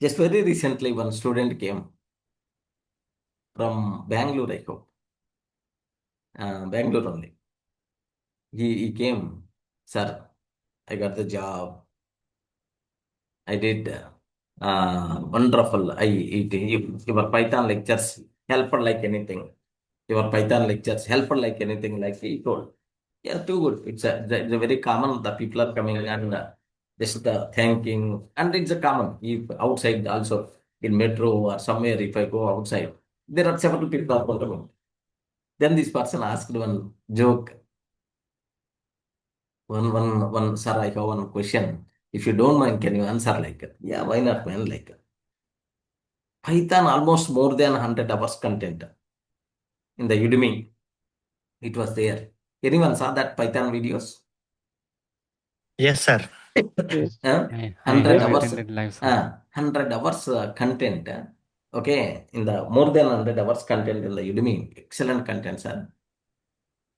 Just very recently, one student came from Bangalore, I hope. Bangalore only. He came, sir, I got the job. I did wonderful. Your Python lectures helped like anything. Your Python lectures helped like anything, like he told. Yeah, too good. It's a very common. The people are coming and just thanking, and it's a common. If outside also in metro or somewhere, if I go outside, there are several people are coming. Then this person asked one joke. One, sir, I have one question. If you don't mind, can you answer like it? Yeah, why not, man? Like Python almost more than 100 hours content in the Udemy. It was there. Anyone saw that Python videos? Yes, sir. Yes. I 100 have hours, attended live, sir. 100 hours content. Okay, in the more than 100 hours content in the Udemy. Excellent content, sir.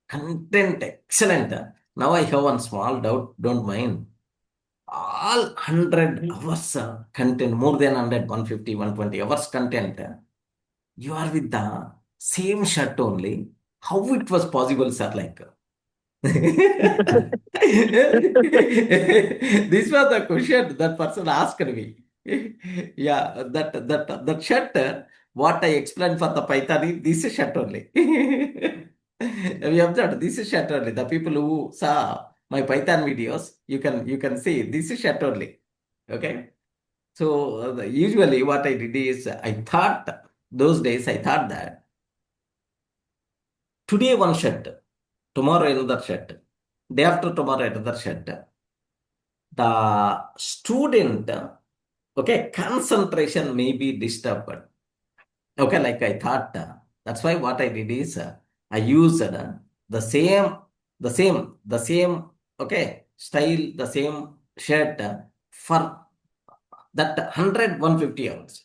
Content, excellent. Now I have one small doubt, don't mind. All 100 hours content, more than 100, 150, 120 hours content, you are with the same shirt only. How it was possible, sir? Like, this was the question that person asked me. Yeah, that shirt, what I explained for the Python, this is shirt only. We observed this is shirt only. The people who saw my Python videos, you can see this is shirt only. Okay. So usually what I did is I thought those days I thought that today one shirt, tomorrow another shirt, day after tomorrow another shirt. The student, okay, concentration may be disturbed. Okay, like I thought. That's why what I did is I used the same, okay, style, the same shirt for that 100, 150 hours.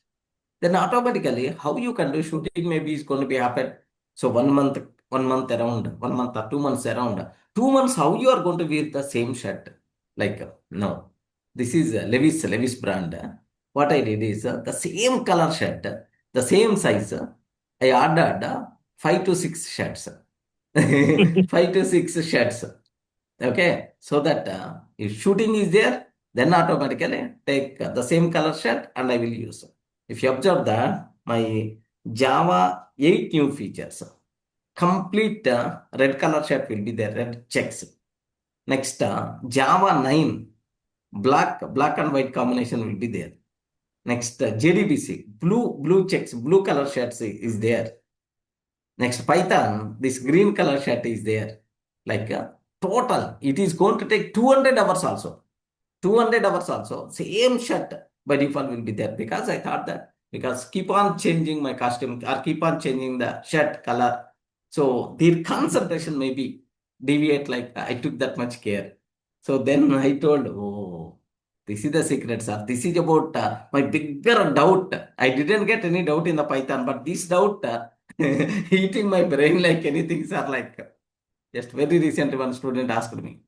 Then automatically, how you can do shooting maybe is going to be happen. So 1 month around, 1 month or 2 months around. 2 months, how you are going to wear the same shirt? Like, no. This is Levis brand. What I did is the same color shirt, the same size. I ordered 5 to 6 shirts. 5 to 6 shirts. Okay. So that if shooting is there, then automatically take the same color shirt and I will use. If you observe that, my Java 8 new features, complete red color shirt will be there, red checks. Next, Java 9, black and white combination will be there. Next, JDBC, blue checks, blue color shirts is there. Next, Python, this green color shirt is there. Like total, it is going to take 200 hours also. 200 hours also, same shirt by default will be there because I thought that because keep on changing my costume or keep on changing the shirt color. So their concentration may be deviate like I took that much care. So then I told, oh, this is the secret, sir. This is about my bigger doubt. I didn't get any doubt in the Python, but this doubt eating my brain like anything, sir. Like just very recently one student asked me.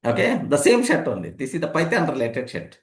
Okay, the same shirt only. This is the Python related shirt.